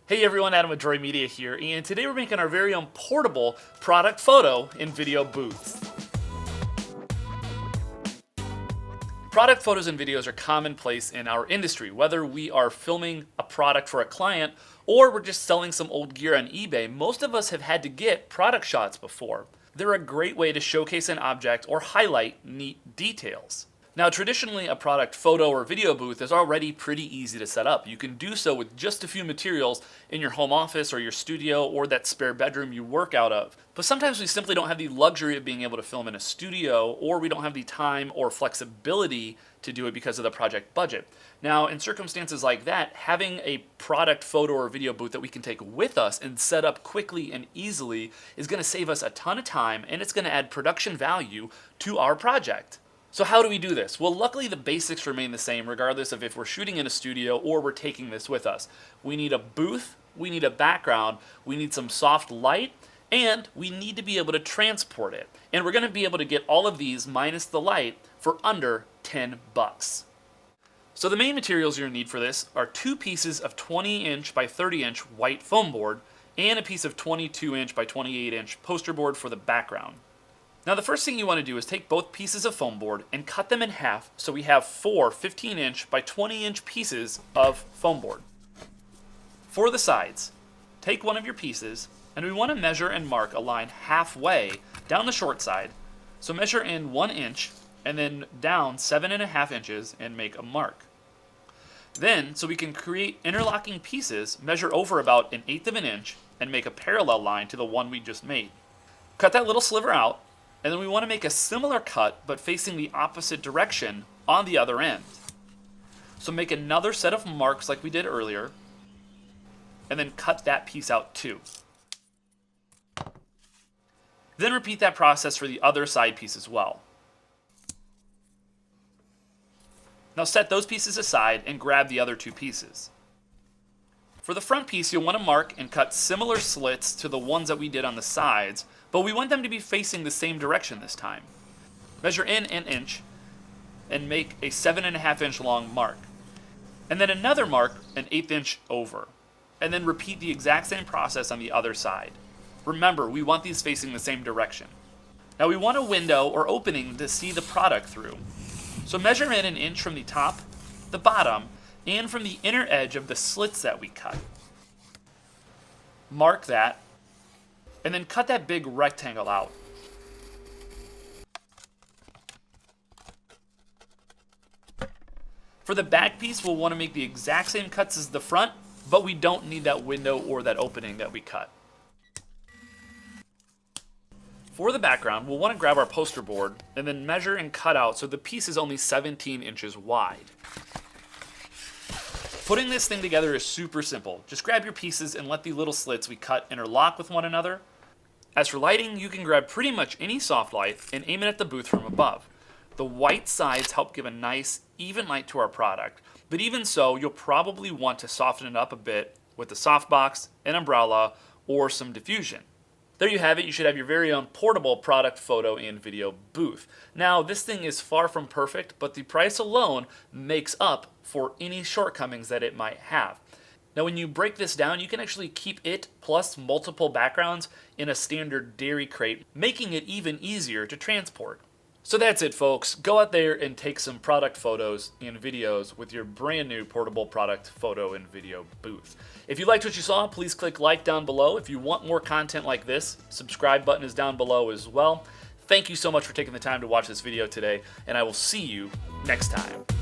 Hey everyone, Adam with Droid Media here, and today we're making our very own portable product photo and video booth. Product photos and videos are commonplace in our industry, whether we are filming a product for a client or we're just selling some old gear on eBay. Most of us have had to get product shots before. They're a great way to showcase an object or highlight neat details. Now, traditionally, a product photo or video booth is already pretty easy to set up. You can do so with just a few materials in your home office or your studio or that spare bedroom you work out of. But sometimes we simply don't have the luxury of being able to film in a studio, or we don't have the time or flexibility to do it because of the project budget. Now, in circumstances like that, having a product photo or video booth that we can take with us and set up quickly and easily is going to save us a ton of time, and it's going to add production value to our project. So how do we do this? Well, luckily the basics remain the same regardless of if we're shooting in a studio or we're taking this with us. We need a booth, we need a background, we need some soft light, and we need to be able to transport it. And we're going to be able to get all of these minus the light for under $10. So the main materials you're going to need for this are 2 pieces of 20-inch by 30-inch white foam board and a piece of 22-inch by 28-inch poster board for the background. Now the first thing you want to do is take both pieces of foam board and cut them in half so we have 4 15-inch by 20-inch pieces of foam board. For the sides, take one of your pieces and we want to measure and mark a line halfway down the short side. So measure in 1 inch and then down 7.5 inches and make a mark. Then, so we can create interlocking pieces, measure over about 1/8 of an inch and make a parallel line to the one we just made. Cut that little sliver out. And then we want to make a similar cut, but facing the opposite direction on the other end. So make another set of marks like we did earlier, and then cut that piece out too. Then repeat that process for the other side piece as well. Now set those pieces aside and grab the other 2 pieces. For the front piece, you'll want to mark and cut similar slits to the ones that we did on the sides, but we want them to be facing the same direction this time. Measure in 1 inch and make a 7.5 inch long mark. And then another mark 1/8 inch over. And then repeat the exact same process on the other side. Remember, we want these facing the same direction. Now we want a window or opening to see the product through. So measure in 1 inch from the top, the bottom, and from the inner edge of the slits that we cut. Mark that, and then cut that big rectangle out. For the back piece, we'll want to make the exact same cuts as the front, but we don't need that window or that opening that we cut. For the background, we'll want to grab our poster board and then measure and cut out so the piece is only 17 inches wide. Putting this thing together is super simple. Just grab your pieces and let the little slits we cut interlock with one another. As for lighting, you can grab pretty much any soft light and aim it at the booth from above. The white sides help give a nice, even light to our product, but even so, you'll probably want to soften it up a bit with a softbox, an umbrella, or some diffusion. There you have it. You should have your very own portable product photo and video booth. Now, this thing is far from perfect, but the price alone makes up for any shortcomings that it might have. Now, when you break this down, you can actually keep it plus multiple backgrounds in a standard dairy crate, making it even easier to transport. So that's it, folks. Go out there and take some product photos and videos with your brand new portable product photo and video booth. If you liked what you saw, please click like down below. If you want more content like this, subscribe button is down below as well. Thank you so much for taking the time to watch this video today, and I will see you next time.